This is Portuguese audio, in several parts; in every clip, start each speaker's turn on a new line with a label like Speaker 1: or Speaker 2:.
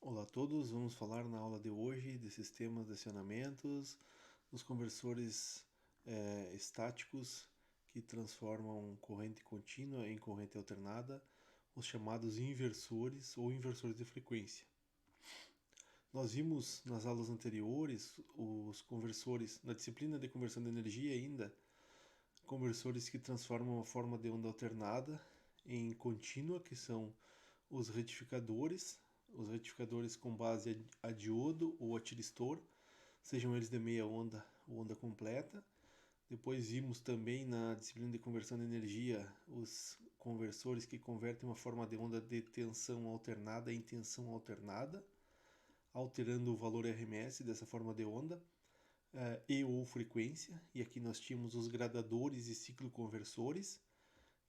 Speaker 1: Olá a todos, vamos falar na aula de hoje de sistemas de acionamentos, dos conversores estáticos que transformam corrente contínua em corrente alternada, os chamados inversores ou inversores de frequência. Nós vimos nas aulas anteriores os conversores, na disciplina de conversão de energia ainda, conversores que transformam a forma de onda alternada em contínua, que são os retificadores com base a diodo ou a tiristor, sejam eles de meia onda ou onda completa. Depois vimos também na disciplina de conversão de energia os conversores que convertem uma forma de onda de tensão alternada em tensão alternada, alterando o valor RMS dessa forma de onda e ou frequência. E aqui nós tínhamos os gradadores e cicloconversores.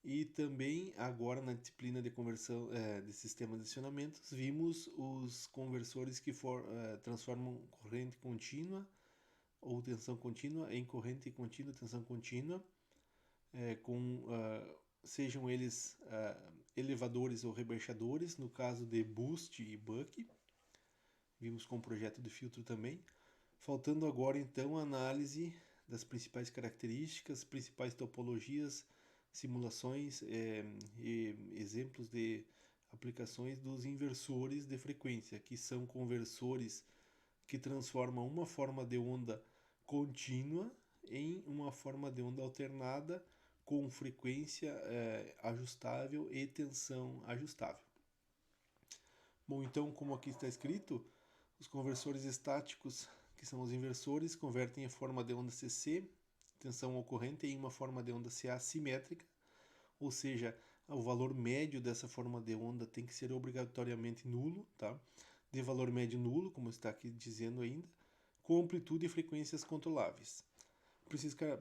Speaker 1: E também agora na disciplina de conversão de sistemas de acionamentos vimos os conversores que transformam corrente contínua ou tensão contínua em corrente contínua, tensão contínua, sejam eles elevadores ou rebaixadores, no caso de boost e buck. Vimos com o projeto de filtro também. Faltando agora então a análise das principais características, principais topologias, simulações e exemplos de aplicações dos inversores de frequência, que são conversores que transformam uma forma de onda contínua em uma forma de onda alternada com frequência ajustável e tensão ajustável. Bom, então, como aqui está escrito, os conversores estáticos, que são os inversores, convertem a forma de onda CC, tensão ocorrente, em uma forma de onda CA simétrica, ou seja, o valor médio dessa forma de onda tem que ser obrigatoriamente nulo, tá? De valor médio nulo, como está aqui dizendo ainda, com amplitude e frequências controláveis.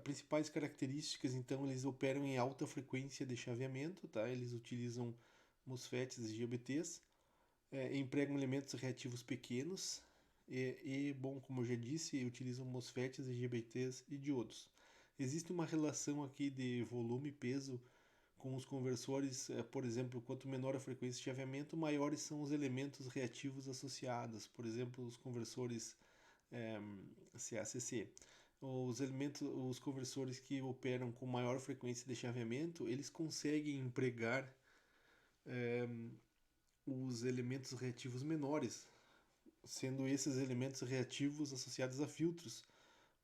Speaker 1: Principais características, então, eles operam em alta frequência de chaveamento, tá? Eles utilizam MOSFETs e GBTs, empregam elementos reativos pequenos bom, como eu já disse, utilizam MOSFETs, GBTs e diodos. Existe uma relação aqui de volume e peso com os conversores, por exemplo, quanto menor a frequência de chaveamento, maiores são os elementos reativos associados, por exemplo, os conversores CACC. Os conversores que operam com maior frequência de chaveamento, eles conseguem empregar os elementos reativos menores, sendo esses elementos reativos associados a filtros,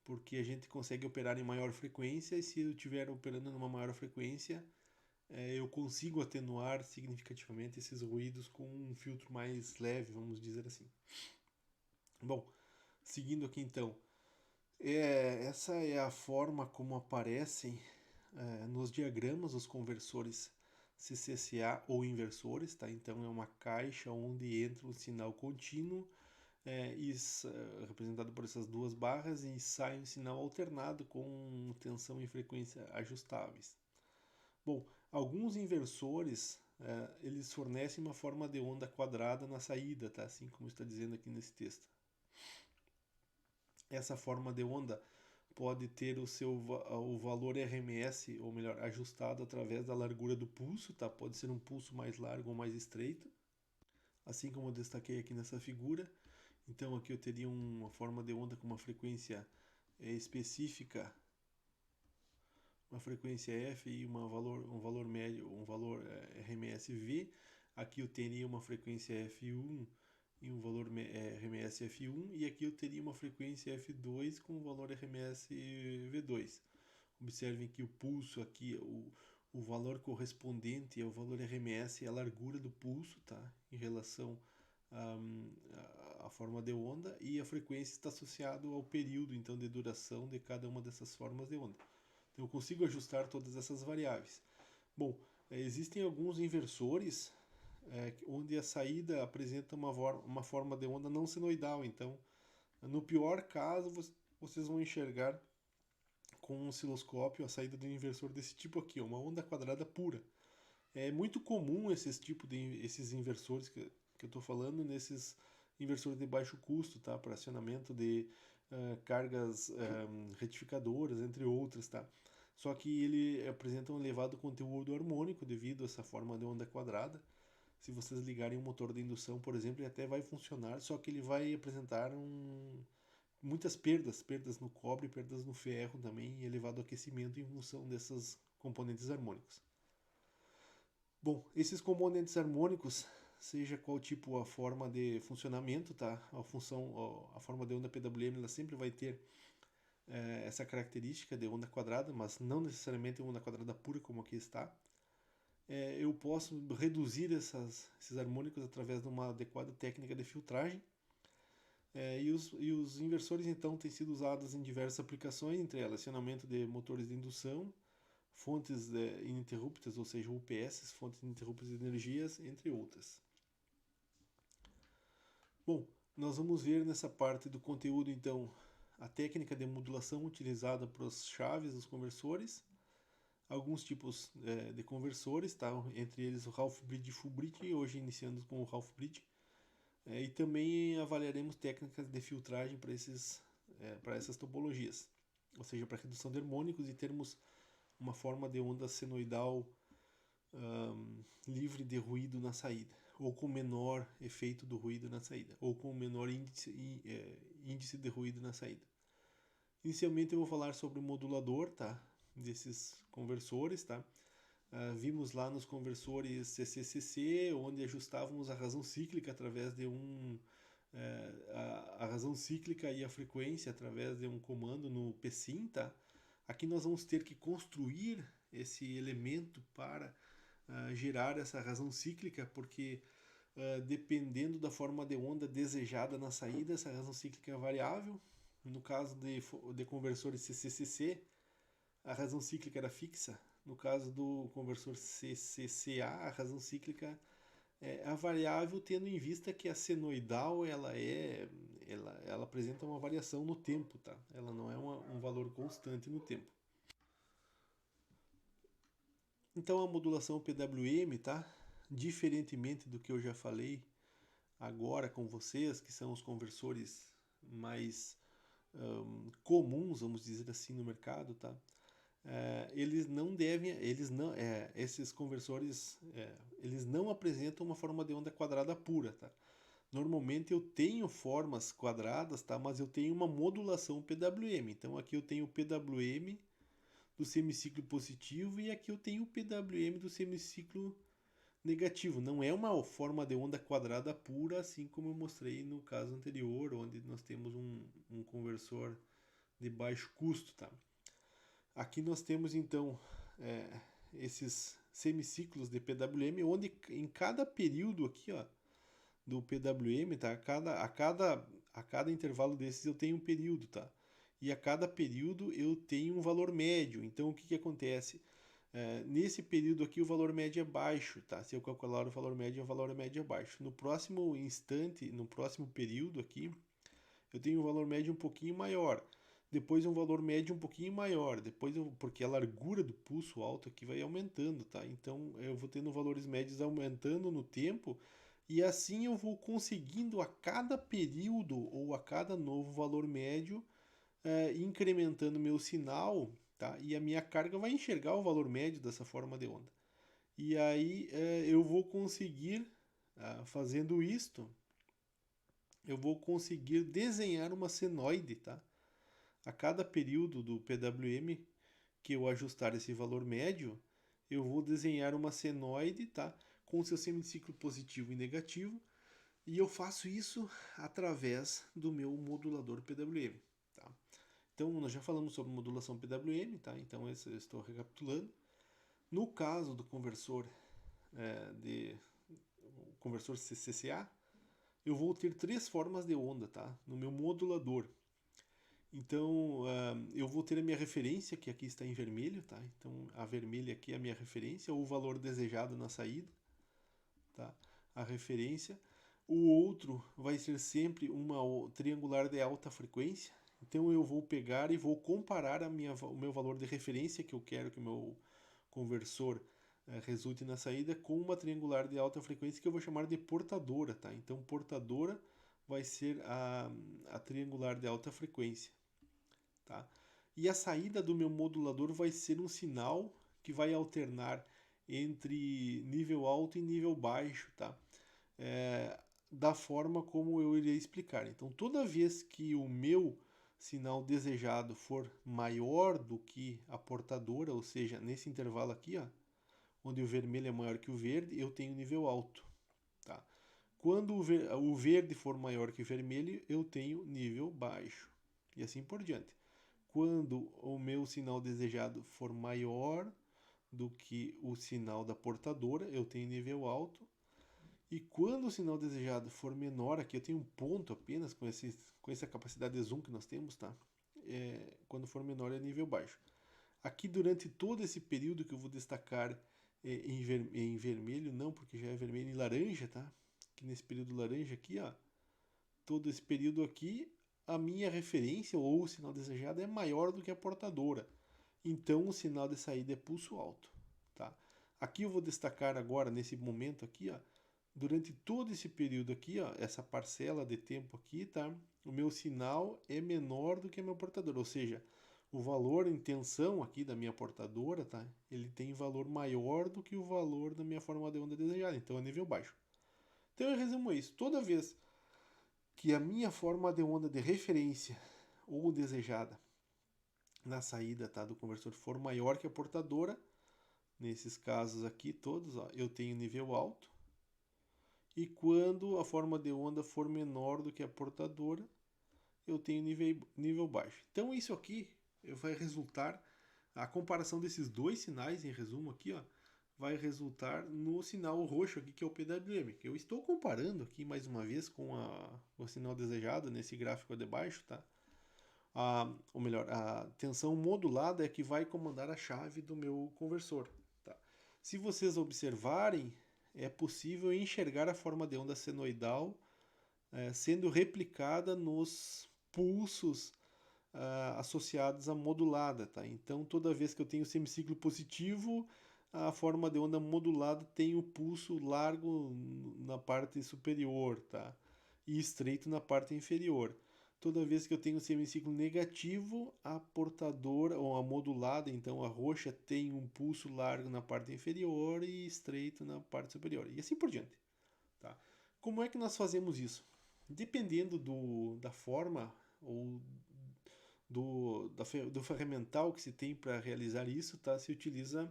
Speaker 1: porque a gente consegue operar em maior frequência, e se eu estiver operando numa maior frequência, eu consigo atenuar significativamente esses ruídos com um filtro mais leve, vamos dizer assim. Bom, seguindo aqui então, essa é a forma como aparecem nos diagramas os conversores CCCA ou inversores, tá? Então é uma caixa onde entra um sinal contínuo representado por essas duas barras, e sai um sinal alternado com tensão e frequência ajustáveis. Bom, alguns inversores eles fornecem uma forma de onda quadrada na saída, tá? Assim como está dizendo aqui nesse texto. Essa forma de onda pode ter o valor RMS, ou melhor, ajustado através da largura do pulso, tá? Pode ser um pulso mais largo ou mais estreito, assim como eu destaquei aqui nessa figura. Então aqui eu teria uma forma de onda com uma frequência específica, uma frequência F e um valor médio, um valor RMS V. Aqui eu teria uma frequência F1 e um valor RMS F1, e aqui eu teria uma frequência F2 com um valor RMS V2. Observem que o pulso aqui, o valor correspondente ao valor RMS é a largura do pulso, tá? Em relação à forma de onda, e a frequência está associada ao período então de duração de cada uma dessas formas de onda. Então eu consigo ajustar todas essas variáveis. Bom, existem alguns inversores onde a saída apresenta uma forma de onda não senoidal. Então, no pior caso, vocês vão enxergar com um osciloscópio a saída de um inversor desse tipo aqui, uma onda quadrada pura. É muito comum esses inversores que eu estou falando, nesses inversores de baixo custo, tá? Para acionamento de cargas retificadoras, entre outras, tá? Só que ele apresenta um elevado conteúdo harmônico devido a essa forma de onda quadrada, se vocês ligarem um motor de indução, por exemplo, ele até vai funcionar, só que ele vai apresentar muitas perdas no cobre, perdas no ferro também, e elevado aquecimento em função desses componentes harmônicos. Bom, esses componentes harmônicos, seja qual tipo a forma de funcionamento, tá? A forma de onda PWM, ela sempre vai ter essa característica de onda quadrada, mas não necessariamente onda quadrada pura como aqui está. Eu posso reduzir esses harmônicos através de uma adequada técnica de filtragem. E os inversores então têm sido usados em diversas aplicações, entre elas acionamento de motores de indução, fontes ininterruptas, ou seja, UPS, fontes ininterruptas de energias, entre outras. Bom, nós vamos ver nessa parte do conteúdo então a técnica de modulação utilizada para as chaves dos conversores, alguns tipos de conversores, tá? Entre eles o half bridge e full bridge, hoje iniciando com o half bridge. E também avaliaremos técnicas de filtragem para essas topologias, ou seja, para redução de harmônicos e termos uma forma de onda senoidal livre de ruído na saída, ou com menor efeito do ruído na saída, ou com menor índice de ruído na saída. Inicialmente eu vou falar sobre o modulador, tá? Desses conversores, tá? Vimos lá nos conversores CCCC, onde ajustávamos a razão cíclica através de a razão cíclica e a frequência através de um comando no PSIM, tá? Aqui nós vamos ter que construir esse elemento para gerar essa razão cíclica, porque dependendo da forma de onda desejada na saída, essa razão cíclica é variável. No caso de conversores CCCC, a razão cíclica era fixa. No caso do conversor CCCA, a razão cíclica é a variável, tendo em vista que a senoidal ela apresenta uma variação no tempo, tá? Ela não é um valor constante no tempo. Então a modulação PWM, tá? Diferentemente do que eu já falei agora com vocês, que são os conversores mais comuns, vamos dizer assim, no mercado, tá? Esses conversores, eles não apresentam uma forma de onda quadrada pura, tá? Normalmente eu tenho formas quadradas, tá? Mas eu tenho uma modulação PWM. Então aqui eu tenho o PWM do semiciclo positivo e aqui eu tenho o PWM do semiciclo negativo. Não é uma forma de onda quadrada pura, assim como eu mostrei no caso anterior, onde nós temos um conversor de baixo custo, tá? Aqui nós temos então esses semiciclos de PWM, onde em cada período aqui, ó, do PWM, tá? A cada intervalo desses eu tenho um período, tá? E a cada período eu tenho um valor médio. Então o que acontece? Nesse período aqui o valor médio é baixo, tá? Se eu calcular o valor médio é baixo. No próximo instante, no próximo período aqui, eu tenho um valor médio um pouquinho maior. Depois um valor médio um pouquinho maior. Porque a largura do pulso alto aqui vai aumentando, tá? Então eu vou tendo valores médios aumentando no tempo. E assim eu vou conseguindo a cada período ou a cada novo valor médio incrementando meu sinal, tá? E a minha carga vai enxergar o valor médio dessa forma de onda. E aí eu vou conseguir, fazendo isto, eu vou conseguir desenhar uma senoide, tá? A cada período do PWM que eu ajustar esse valor médio, eu vou desenhar uma senoide, tá? Com seu semiciclo positivo e negativo, e eu faço isso através do meu modulador PWM, tá? Então, nós já falamos sobre modulação PWM, tá? Então, eu estou recapitulando. No caso do conversor conversor CCA, eu vou ter três formas de onda, tá? No meu modulador. Então, eu vou ter a minha referência, que aqui está em vermelho, tá? Então, a vermelha aqui é a minha referência, ou o valor desejado na saída, tá? A referência. O outro vai ser sempre uma triangular de alta frequência. Então, eu vou pegar e vou comparar o meu valor de referência, que eu quero que o meu conversor resulte na saída, com uma triangular de alta frequência, que eu vou chamar de portadora, tá? Então, portadora vai ser a triangular de alta frequência. Tá? E a saída do meu modulador vai ser um sinal que vai alternar entre nível alto e nível baixo, tá? Da forma como eu irei explicar. Então, toda vez que o meu sinal desejado for maior do que a portadora, ou seja, nesse intervalo aqui, ó, onde o vermelho é maior que o verde, eu tenho nível alto, tá? Quando o verde for maior que o vermelho, eu tenho nível baixo, e assim por diante. Quando o meu sinal desejado for maior do que o sinal da portadora, eu tenho nível alto. E quando o sinal desejado for menor, aqui eu tenho um ponto apenas com essa capacidade de zoom que nós temos, tá? Quando for menor é nível baixo. Aqui durante todo esse período que eu vou destacar em vermelho, não, porque já é vermelho e laranja, tá? Que nesse período laranja aqui, ó, todo esse período aqui, a minha referência ou o sinal desejado é maior do que a portadora. Então o sinal de saída é pulso alto, tá? Aqui eu vou destacar agora, nesse momento aqui, ó, durante todo esse período aqui, ó, essa parcela de tempo aqui, tá? O meu sinal é menor do que a minha portadora, ou seja, o valor em tensão aqui da minha portadora, tá? Ele tem valor maior do que o valor da minha forma de onda desejada, então é nível baixo. Então eu resumo isso, toda vez que a minha forma de onda de referência ou desejada na saída, tá, do conversor for maior que a portadora, nesses casos aqui todos, ó, eu tenho nível alto. E quando a forma de onda for menor do que a portadora, eu tenho nível baixo. Então isso aqui vai resultar, a comparação desses dois sinais, em resumo aqui, ó, vai resultar no sinal roxo aqui, que é o PWM, que eu estou comparando aqui mais uma vez com o sinal desejado nesse gráfico de baixo, tá? Ou melhor, a tensão modulada é que vai comandar a chave do meu conversor, tá? Se vocês observarem, é possível enxergar a forma de onda senoidal sendo replicada nos pulsos associados à modulada, tá? Então, toda vez que eu tenho semiciclo positivo, a forma de onda modulada tem o pulso largo na parte superior, tá? E estreito na parte inferior. Toda vez que eu tenho semiciclo negativo, a portadora ou a modulada, então a roxa, tem um pulso largo na parte inferior e estreito na parte superior. E assim por diante, tá? Como é que nós fazemos isso? Dependendo da forma ou do ferramental que se tem para realizar isso, tá? Se utiliza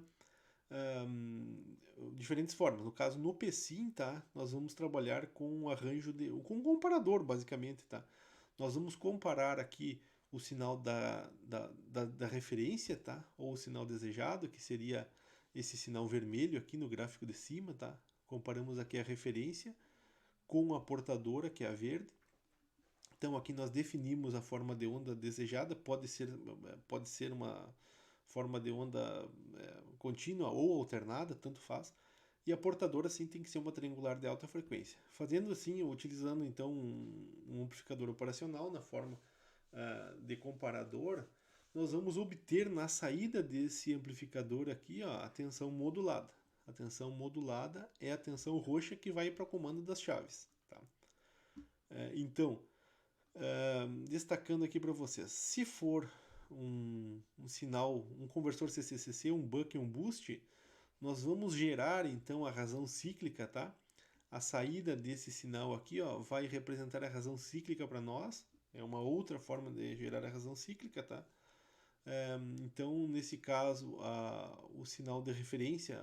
Speaker 1: diferentes formas. No caso, no PSIM, tá? Nós vamos trabalhar com um arranjo com um comparador, basicamente, tá? Nós vamos comparar aqui o sinal da referência, tá? Ou o sinal desejado, que seria esse sinal vermelho aqui no gráfico de cima, tá? Comparamos aqui a referência com a portadora, que é a verde. Então aqui nós definimos a forma de onda desejada, pode ser uma forma de onda contínua ou alternada, tanto faz. E a portadora sim tem que ser uma triangular de alta frequência. Fazendo assim, utilizando então um amplificador operacional na forma de comparador, nós vamos obter na saída desse amplificador aqui, ó, a tensão modulada. A tensão modulada é a tensão roxa que vai para o comando das chaves, tá? Então, destacando aqui para vocês, se for um sinal, um conversor CCCC, um buck e um boost, nós vamos gerar então a razão cíclica, tá? A saída desse sinal aqui, ó, vai representar a razão cíclica para nós. É uma outra forma de gerar a razão cíclica, tá? Então, nesse caso, o sinal de referência,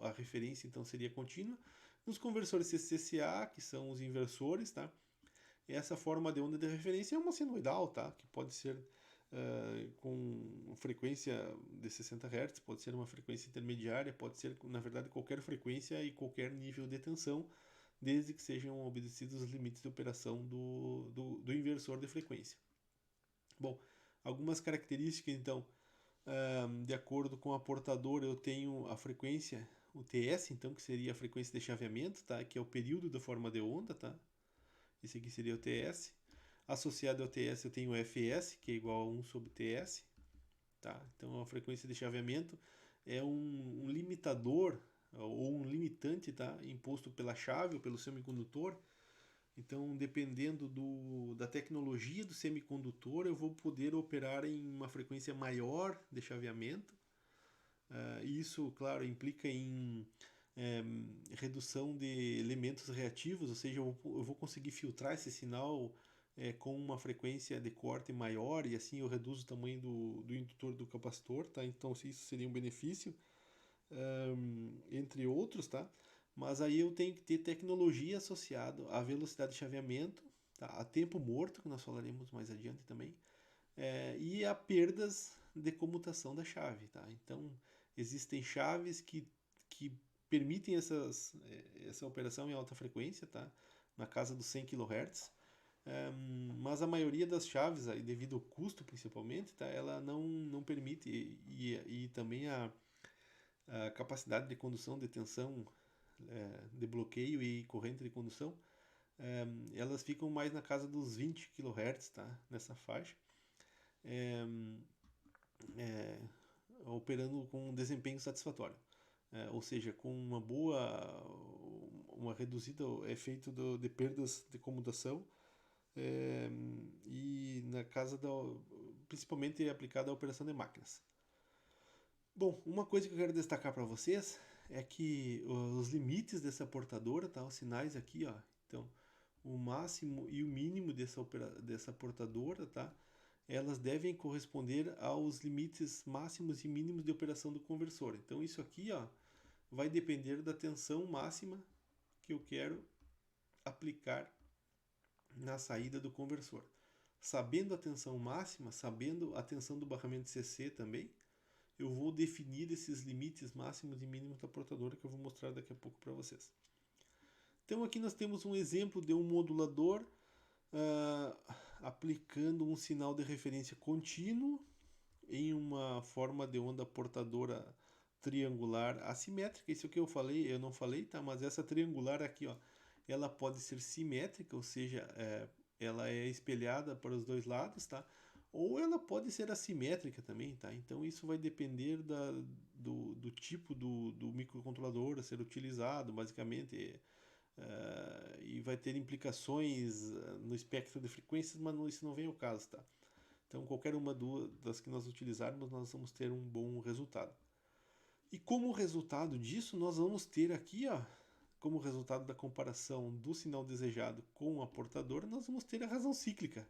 Speaker 1: a referência então seria contínua. Nos conversores CCCA, que são os inversores, tá? Essa forma de onda de referência é uma senoidal, tá? Que pode ser com frequência de 60 Hz, pode ser uma frequência intermediária, pode ser, na verdade, qualquer frequência e qualquer nível de tensão, desde que sejam obedecidos os limites de operação do inversor de frequência. Bom, algumas características, então, de acordo com a portadora, eu tenho a frequência, o TS, então, que seria a frequência de chaveamento, tá? Que é o período da forma de onda, tá? Esse aqui seria o TS. Associado ao TS eu tenho o FS, que é igual a 1 sobre TS. Tá? Então a frequência de chaveamento é um limitador ou um limitante, tá? Imposto pela chave ou pelo semicondutor. Então, dependendo da tecnologia do semicondutor, eu vou poder operar em uma frequência maior de chaveamento E isso, claro, implica em redução de elementos reativos, ou seja, eu vou conseguir filtrar esse sinal com uma frequência de corte maior e assim eu reduzo o tamanho do indutor do capacitor, tá? Então isso seria um benefício, entre outros, tá? Mas aí eu tenho que ter tecnologia associada à velocidade de chaveamento, tá? A tempo morto, que nós falaremos mais adiante também, e a perdas de comutação da chave, tá? Então existem chaves que permitem essa operação em alta frequência, tá? Na casa dos 100 kHz, mas a maioria das chaves, aí, devido ao custo principalmente, tá? Ela não permite, e também a capacidade de condução, de tensão, de bloqueio e corrente de condução, elas ficam mais na casa dos 20 kHz, tá? Nessa faixa. É, é, Operando com um desempenho satisfatório. Ou seja, com uma reduzida efeito de perdas de comutação, é, e na casa principalmente aplicada à operação de máquinas. Bom, uma coisa que eu quero destacar para vocês é que os limites dessa portadora, tá? Os sinais aqui, ó. Então, o máximo e o mínimo dessa portadora, tá? Elas devem corresponder aos limites máximos e mínimos de operação do conversor. Então isso aqui, ó, vai depender da tensão máxima que eu quero aplicar na saída do conversor. Sabendo a tensão máxima, sabendo a tensão do barramento CC também, eu vou definir esses limites máximos e mínimos da portadora que eu vou mostrar daqui a pouco para vocês. Então aqui nós temos um exemplo de um modulador aplicando um sinal de referência contínuo em uma forma de onda portadora triangular assimétrica. Isso que eu falei, eu não falei, tá? Mas essa triangular aqui, ó, ela pode ser simétrica, ou seja, ela é espelhada para os dois lados, tá? Ou ela pode ser assimétrica também, tá? Então isso vai depender do tipo do microcontrolador a ser utilizado, basicamente. E vai ter implicações no espectro de frequências, mas isso não vem ao caso, tá? Então, qualquer uma das que nós utilizarmos, nós vamos ter um bom resultado. E como resultado disso, nós vamos ter aqui, ó, como resultado da comparação do sinal desejado com a portadora, nós vamos ter a razão cíclica.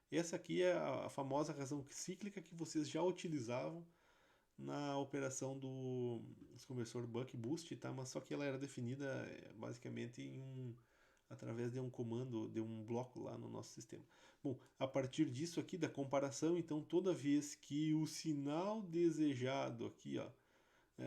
Speaker 1: Essa aqui é a famosa razão cíclica que vocês já utilizavam na operação do conversor buck boost, tá? Mas só que ela era definida basicamente através de um comando, de um bloco lá no nosso sistema. Bom, a partir disso aqui da comparação, então toda vez que o sinal desejado aqui, ó,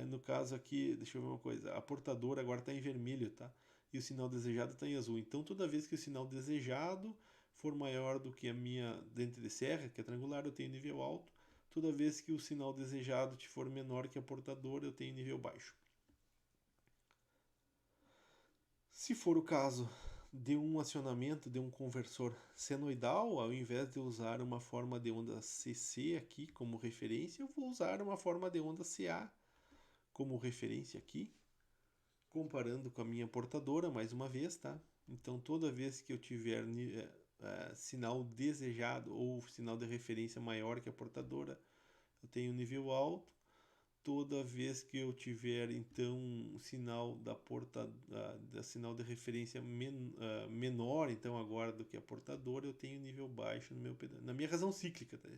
Speaker 1: no caso aqui, deixa eu ver uma coisa, a portadora agora está em vermelho, tá? E o sinal desejado está em azul. Então toda vez que o sinal desejado for maior do que a minha dente de serra, que é triangular, eu tenho nível alto. Toda vez que o sinal desejado for menor que a portadora, eu tenho nível baixo. Se for o caso de um acionamento de um conversor senoidal, ao invés de usar uma forma de onda CC aqui como referência, eu vou usar uma forma de onda CA como referência aqui, comparando com a minha portadora, mais uma vez, tá? Então, toda vez que eu tiver sinal desejado ou sinal de referência maior que a portadora, eu tenho nível alto. Toda vez que eu tiver então um sinal da sinal de referência menor, então agora do que a portadora, eu tenho nível baixo na minha razão cíclica, tá?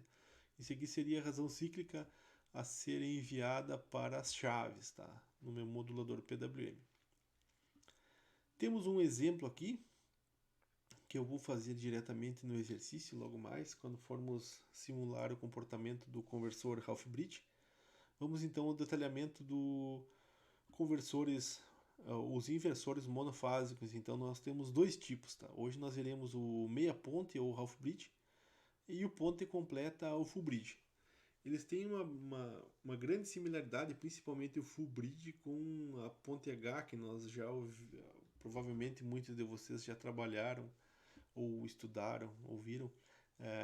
Speaker 1: Isso aqui seria a razão cíclica a ser enviada para as chaves, tá? No meu modulador PWM. Temos um exemplo aqui que eu vou fazer diretamente no exercício logo mais, quando formos simular o comportamento do conversor half-bridge. Vamos então ao detalhamento do conversores, os inversores monofásicos. Então nós temos dois tipos, tá? Hoje nós veremos o meia ponte ou half bridge e o ponte completa ou full bridge. Eles têm uma grande similaridade, principalmente o full bridge com a ponte H, que nós já provavelmente muitos de vocês já trabalharam ou estudaram, ouviram,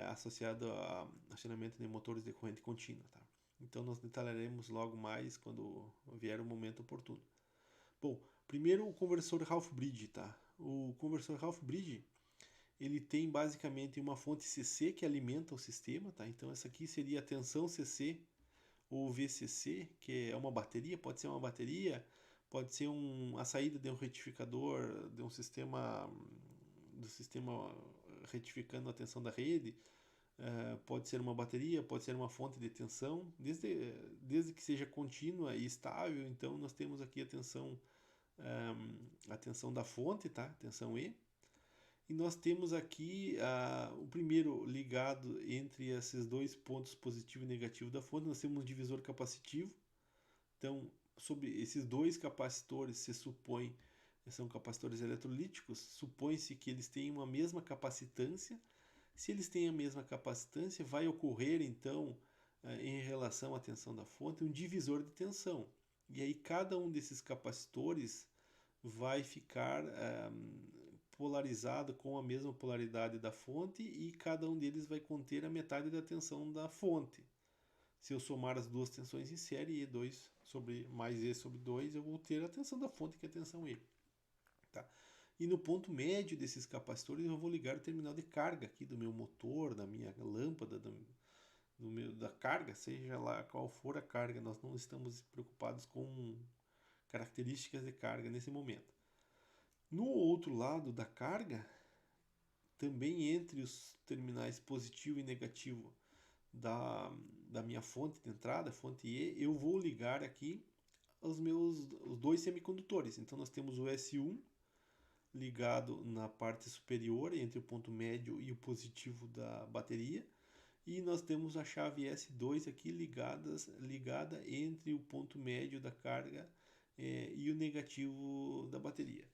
Speaker 1: associado a acionamento de motores de corrente contínua, tá? Então nós detalharemos logo mais quando vier o momento oportuno. Bom, primeiro o conversor half bridge, tá? O conversor half bridge, ele tem basicamente uma fonte CC que alimenta o sistema, tá? Então essa aqui seria a tensão CC ou VCC, que é uma bateria, pode ser uma bateria, pode ser a saída de um retificador, de um sistema, do sistema retificando a tensão da rede, pode ser uma bateria, pode ser uma fonte de tensão, desde que seja contínua e estável. Então nós temos aqui a tensão da fonte, tá? Tensão E. E nós temos aqui o primeiro ligado entre esses dois pontos positivo e negativo da fonte, nós temos um divisor capacitivo. Então, sobre esses dois capacitores se supõe, são capacitores eletrolíticos, supõe-se que eles têm uma mesma capacitância. Se eles têm a mesma capacitância, vai ocorrer então, em relação à tensão da fonte, um divisor de tensão. E aí cada um desses capacitores vai ficar polarizado com a mesma polaridade da fonte, e cada um deles vai conter a metade da tensão da fonte. Se eu somar as duas tensões em série, E2 sobre mais E sobre 2, eu vou ter a tensão da fonte, que é a tensão E. Tá? E no ponto médio desses capacitores eu vou ligar o terminal de carga aqui do meu motor, da minha lâmpada, da carga, seja lá qual for a carga. Nós não estamos preocupados com características de carga nesse momento. No outro lado da carga, também entre os terminais positivo e negativo da minha fonte de entrada, fonte E, eu vou ligar aqui os dois semicondutores. Então nós temos o S1 ligado na parte superior, entre o ponto médio e o positivo da bateria, e nós temos a chave S2 aqui ligada entre o ponto médio da carga e o negativo da bateria.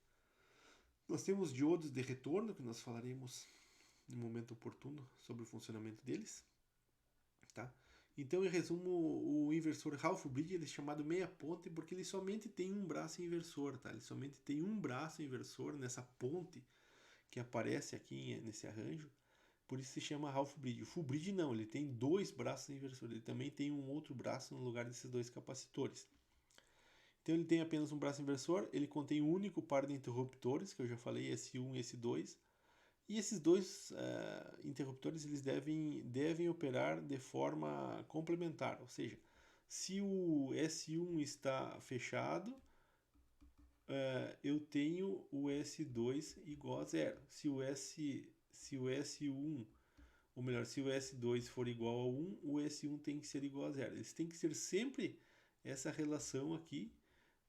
Speaker 1: Nós temos diodos de retorno, que nós falaremos no momento oportuno sobre o funcionamento deles. Tá? Então, em resumo, o inversor Half Bridge ele é chamado meia ponte porque ele somente tem um braço inversor. Tá? Ele somente tem um braço inversor nessa ponte que aparece aqui nesse arranjo. Por isso se chama Half Bridge. O Full Bridge não, ele tem dois braços inversores. Ele também tem um outro braço no lugar desses dois capacitores. Então ele tem apenas um braço inversor, ele contém um único par de interruptores, que eu já falei, S1 e S2. E esses dois interruptores eles devem operar de forma complementar, ou seja, se o S1 está fechado, eu tenho o S2 igual a zero. Se o S1, ou melhor, se o S2 for igual a 1, o S1 tem que ser igual a zero. Eles têm que ser sempre essa relação aqui,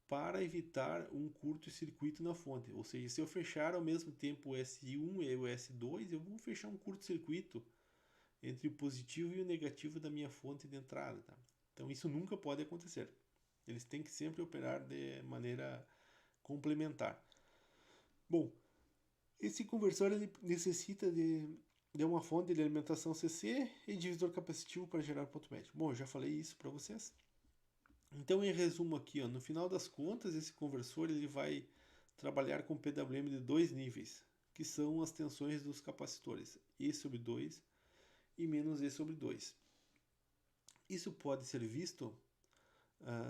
Speaker 1: para evitar um curto-circuito na fonte. Ou seja, se eu fechar ao mesmo tempo o S1 e o S2, eu vou fechar um curto-circuito entre o positivo e o negativo da minha fonte de entrada. Tá? Então isso nunca pode acontecer. Eles têm que sempre operar de maneira complementar. Bom, esse conversor ele necessita de uma fonte de alimentação CC e divisor capacitivo para gerar ponto médio. Bom, eu já falei isso para vocês. Então, em resumo aqui, ó, no final das contas, esse conversor ele vai trabalhar com PWM de dois níveis, que são as tensões dos capacitores, E sobre 2 e menos E sobre 2. Isso pode ser visto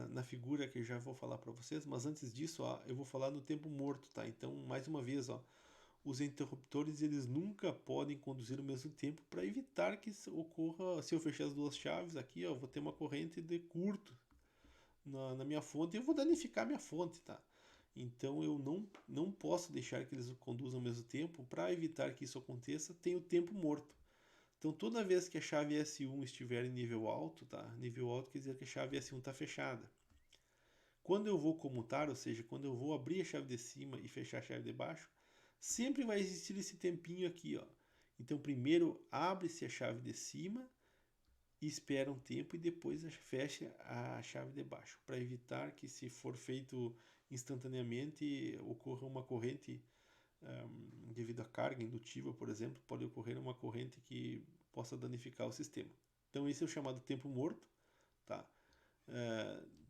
Speaker 1: na figura que eu já vou falar para vocês, mas antes disso, ó, eu vou falar no tempo morto, tá? Então, mais uma vez, ó, os interruptores eles nunca podem conduzir ao mesmo tempo para evitar que ocorra, se eu fechar as duas chaves aqui, ó, eu vou ter uma corrente de curto na minha fonte e eu vou danificar minha fonte, tá? Então eu não posso deixar que eles conduzam ao mesmo tempo. Para evitar que isso aconteça, tem o tempo morto. Então toda vez que a chave S1 estiver em nível alto, tá? Nível alto quer dizer que a chave S1 está fechada. Quando eu vou comutar, ou seja, quando eu vou abrir a chave de cima e fechar a chave de baixo, sempre vai existir esse tempinho aqui, ó. Então primeiro abre-se a chave de cima, espera um tempo e depois fecha a chave de baixo, para evitar que, se for feito instantaneamente, ocorra uma corrente devido à carga indutiva, por exemplo, pode ocorrer uma corrente que possa danificar o sistema. Então esse é o chamado tempo morto, tá?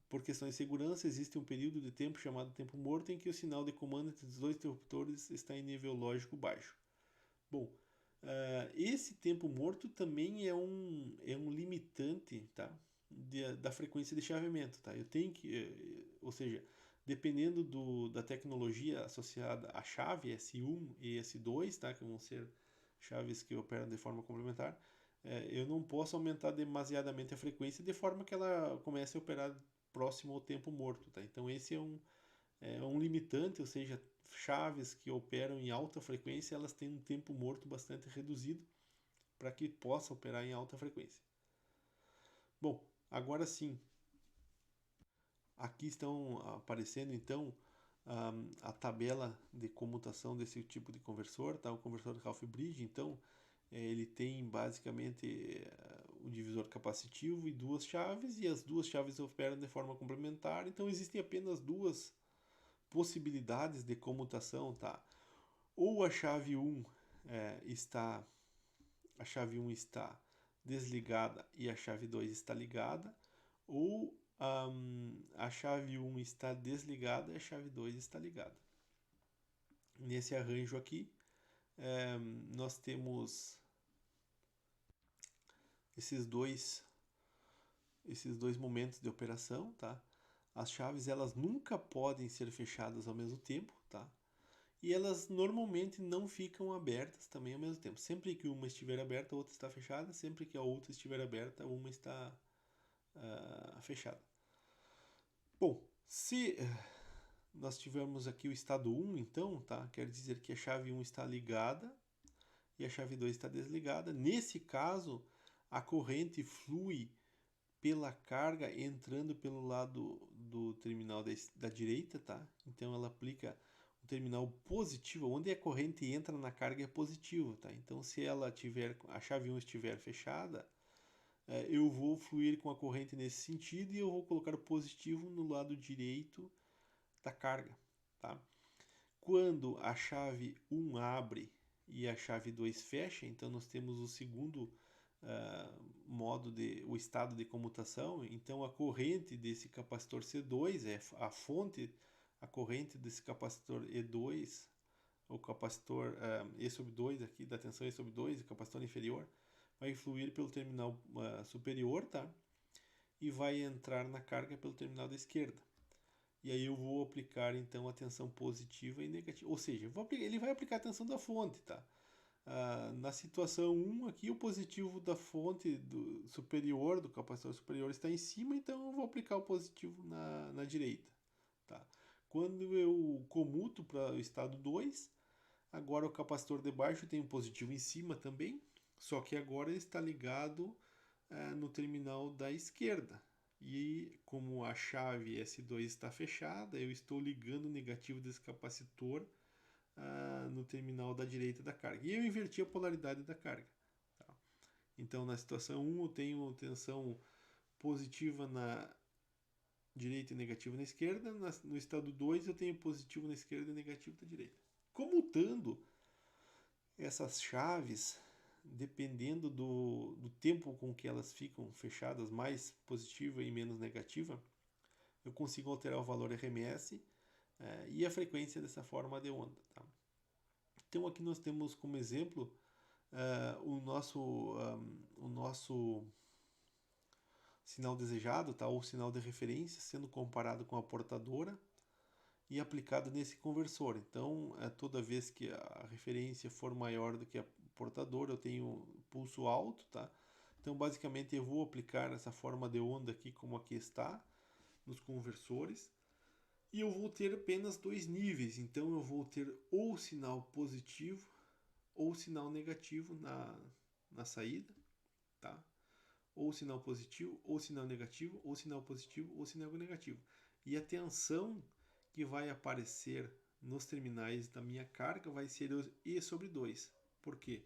Speaker 1: Por questões de segurança, existe um período de tempo chamado tempo morto em que o sinal de comando entre os dois interruptores está em nível lógico baixo. Bom, esse tempo morto também é um limitante, tá? Da frequência de chaveamento, tá? Eu tenho que, ou seja, dependendo da tecnologia associada à chave S1 e S2, tá? Que vão ser chaves que operam de forma complementar, eu não posso aumentar demasiadamente a frequência de forma que ela comece a operar próximo ao tempo morto, tá? Então esse é um limitante, ou seja, chaves que operam em alta frequência, elas têm um tempo morto bastante reduzido para que possa operar em alta frequência. Bom, agora sim, aqui estão aparecendo então a tabela de comutação desse tipo de conversor, tá? O conversor Ralph-Bridge, então, ele tem basicamente o divisor capacitivo e duas chaves, e as duas chaves operam de forma complementar, então existem apenas duas possibilidades de comutação, tá? Ou a chave 1 está a chave 1 está desligada e a chave 2 está ligada, ou a chave 1 está desligada e a chave 2 está ligada. Nesse arranjo aqui, nós temos esses dois momentos de operação, tá? As chaves elas nunca podem ser fechadas ao mesmo tempo, tá? E elas normalmente não ficam abertas também ao mesmo tempo. Sempre que uma estiver aberta, a outra está fechada. Sempre que a outra estiver aberta, uma está fechada. Bom, se nós tivermos aqui o estado 1, então, tá? Quer dizer que a chave 1 está ligada e a chave 2 está desligada. Nesse caso, a corrente flui pela carga entrando pelo lado do terminal da direita, tá? Então ela aplica o terminal positivo, onde a corrente entra na carga é positivo, tá? Então se ela tiver, a chave 1 estiver fechada, eu vou fluir com a corrente nesse sentido e eu vou colocar o positivo no lado direito da carga, tá? Quando a chave 1 abre e a chave 2 fecha, então nós temos o segundo o estado de comutação. Então a corrente desse capacitor C2 é a fonte, a corrente desse capacitor E2, o capacitor E sobre 2 aqui, da tensão E sobre 2, o capacitor inferior, vai fluir pelo terminal superior, tá? E vai entrar na carga pelo terminal da esquerda. E aí eu vou aplicar então a tensão positiva e negativa. Ou seja, ele vai aplicar a tensão da fonte, tá? Na situação 1 aqui, o positivo da fonte do capacitor superior está em cima, então eu vou aplicar o positivo na direita. Tá? Quando eu comuto para o estado 2, agora o capacitor de baixo tem um positivo em cima também, só que agora ele está ligado no terminal da esquerda. E como a chave S2 está fechada, eu estou ligando o negativo desse capacitor no terminal da direita da carga. E eu inverti a polaridade da carga. Tá? Então, na situação 1, eu tenho tensão positiva na direita e negativa na esquerda. No estado 2, eu tenho positivo na esquerda e negativo na direita. Comutando essas chaves, dependendo do tempo com que elas ficam fechadas, mais positiva e menos negativa, eu consigo alterar o valor RMS e a frequência dessa forma de onda. Tá? Então aqui nós temos como exemplo o nosso sinal desejado, tá? Ou sinal de referência, sendo comparado com a portadora e aplicado nesse conversor. Então, toda vez que a referência for maior do que a portadora, eu tenho pulso alto, tá? Então, basicamente, eu vou aplicar essa forma de onda aqui, como aqui está, nos conversores. E eu vou ter apenas dois níveis. Então, eu vou ter ou sinal positivo ou sinal negativo na saída, tá? Ou sinal positivo, ou sinal negativo, ou sinal positivo, ou sinal negativo. E a tensão que vai aparecer nos terminais da minha carga vai ser E sobre 2. Por quê?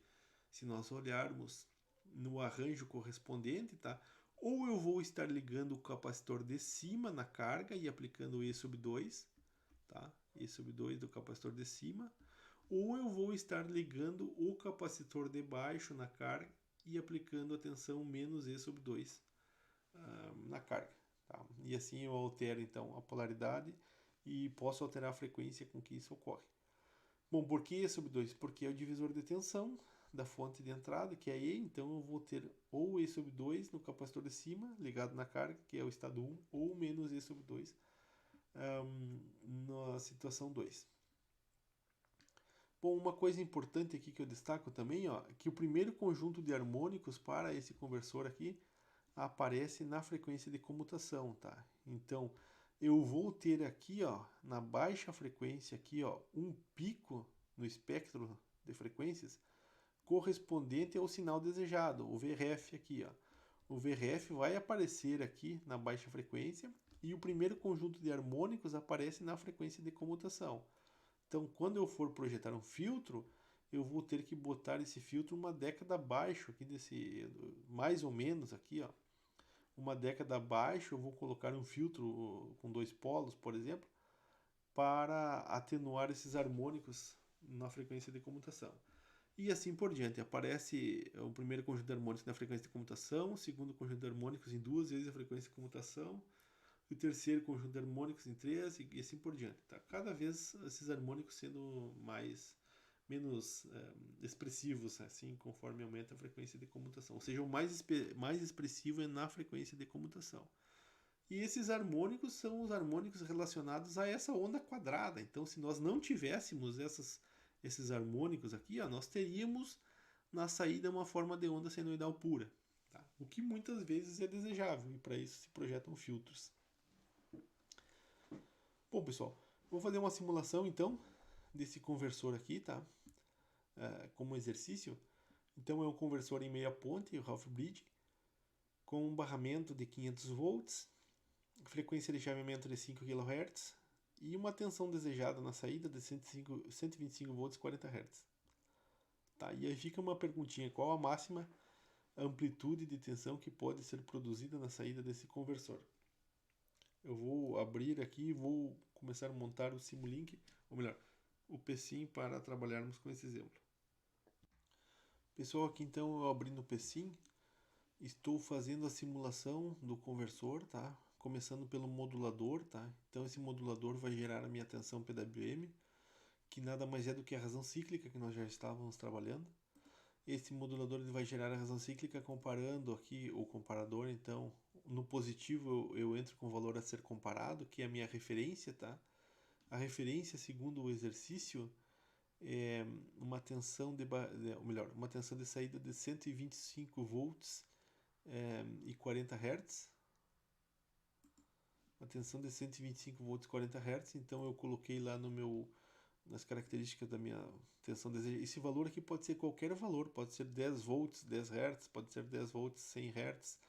Speaker 1: Se nós olharmos no arranjo correspondente, tá? Ou eu vou estar ligando o capacitor de cima na carga e aplicando E sobre 2, tá? E sobre 2 do capacitor de cima, ou eu vou estar ligando o capacitor de baixo na carga e aplicando a tensão menos E sobre 2 na carga. Tá? E assim eu altero então a polaridade e posso alterar a frequência com que isso ocorre. Bom, por que E sobre 2? Porque é o divisor de tensão da fonte de entrada, que é E, então eu vou ter ou E sobre 2 no capacitor de cima, ligado na carga, que é o estado 1, ou menos E sobre 2 na situação 2. Bom, uma coisa importante aqui que eu destaco também, ó, que o primeiro conjunto de harmônicos para esse conversor aqui aparece na frequência de comutação, tá? Então, eu vou ter aqui, ó, na baixa frequência aqui, ó, um pico no espectro de frequências correspondente ao sinal desejado, o VRF aqui, ó. O VRF vai aparecer aqui na baixa frequência e o primeiro conjunto de harmônicos aparece na frequência de comutação. Então, quando eu for projetar um filtro, eu vou ter que botar esse filtro uma década abaixo aqui desse, mais ou menos aqui, ó. Uma década abaixo, eu vou colocar um filtro com 2 polos, por exemplo, para atenuar esses harmônicos na frequência de comutação. E assim por diante. Aparece o primeiro conjunto de harmônicos na frequência de comutação, o segundo conjunto de harmônicos em 2 vezes a frequência de comutação, o terceiro conjunto de harmônicos em 3 e assim por diante. Tá? Cada vez esses harmônicos sendo menos expressivos, assim, conforme aumenta a frequência de comutação. Ou seja, o mais expressivo é na frequência de comutação. E esses harmônicos são os harmônicos relacionados a essa onda quadrada. Então, se nós não tivéssemos esses harmônicos aqui, ó, nós teríamos na saída uma forma de onda senoidal pura. Tá? O que muitas vezes é desejável, e para isso se projetam filtros. Bom, pessoal, vou fazer uma simulação então desse conversor aqui, tá? Como exercício. Então é um conversor em meia ponte, o half bridge, com um barramento de 500 volts, frequência de chaveamento de 5 kHz e uma tensão desejada na saída de 125 volts 40 Hz. Tá, e aí fica uma perguntinha, qual a máxima amplitude de tensão que pode ser produzida na saída desse conversor? Eu vou abrir aqui e vou começar a montar o Simulink, ou melhor, o PSIM para trabalharmos com esse exemplo. Pessoal, aqui então eu abrindo o PSIM, estou fazendo a simulação do conversor, tá? Começando pelo modulador, tá? Então esse modulador vai gerar a minha tensão PWM, que nada mais é do que a razão cíclica que nós já estávamos trabalhando. Esse modulador ele vai gerar a razão cíclica comparando aqui o comparador, então no positivo eu entro com o valor a ser comparado, que é a minha referência, tá? A referência, segundo o exercício, é uma tensão uma tensão de saída de 125 volts e 40 Hz. Uma tensão de 125 volts e 40 Hz, então eu coloquei lá nas características da minha tensão desejada. Esse valor aqui pode ser qualquer valor, pode ser 10 volts, 10 Hz, pode ser 10 volts, 100 Hz.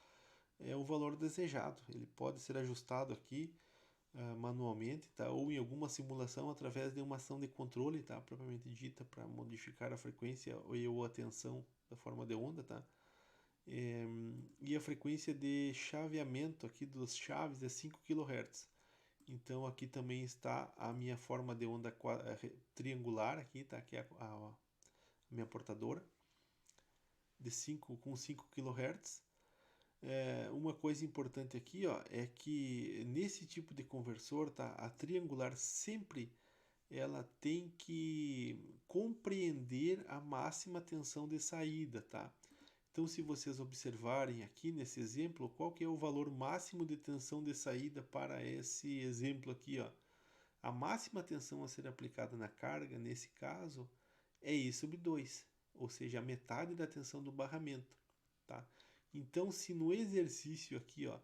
Speaker 1: É o valor desejado. Ele pode ser ajustado aqui manualmente, tá? Ou em alguma simulação através de uma ação de controle, tá? Propriamente dita, para modificar a frequência ou a tensão da forma de onda, tá? E a frequência de chaveamento aqui dos chaves é 5 kHz. Então aqui também está a minha forma de onda triangular aqui, tá? Que é a minha portadora com 5 kHz. Uma coisa importante aqui, ó, é que nesse tipo de conversor, tá? A triangular sempre ela tem que compreender a máxima tensão de saída, tá? Então, se vocês observarem aqui nesse exemplo, qual que é o valor máximo de tensão de saída para esse exemplo aqui, ó? A máxima tensão a ser aplicada na carga, nesse caso, é E sobre 2, ou seja, a metade da tensão do barramento, tá? Então, se no exercício aqui, ó,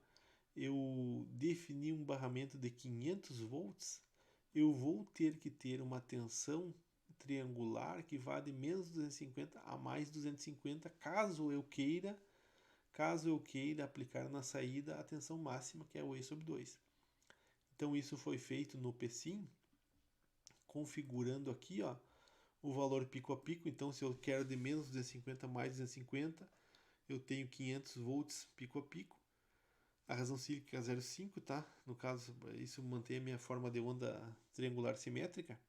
Speaker 1: eu definir um barramento de 500 volts, eu vou ter que ter uma tensão triangular que vá de menos 250 a mais 250, caso eu queira aplicar na saída a tensão máxima, que é o E sobre 2. Então isso foi feito no PSIM, configurando aqui, ó, o valor pico a pico. Então se eu quero de menos 250 a mais 250, eu tenho 500 volts pico a pico. A razão cíclica é 0,5, tá? No caso, isso mantém a minha forma de onda triangular simétrica.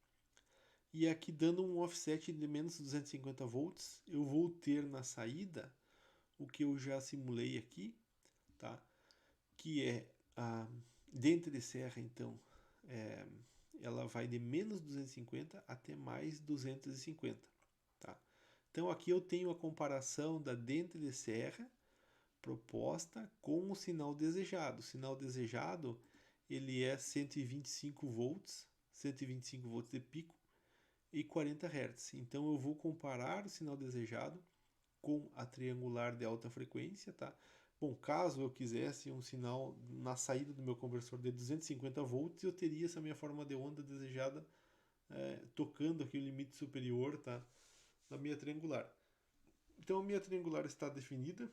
Speaker 1: E aqui dando um offset de menos 250 volts, eu vou ter na saída o que eu já simulei aqui, tá? Que é a dente de serra, então, ela vai de menos 250 até mais 250, tá? Então aqui eu tenho a comparação da dente de serra proposta com o sinal desejado. O sinal desejado ele é 125 volts de pico, e 40 Hz. Então eu vou comparar o sinal desejado com a triangular de alta frequência, tá? Bom, caso eu quisesse um sinal na saída do meu conversor de 250 volts, eu teria essa minha forma de onda desejada tocando aqui o limite superior, tá? Da minha triangular. Então a minha triangular está definida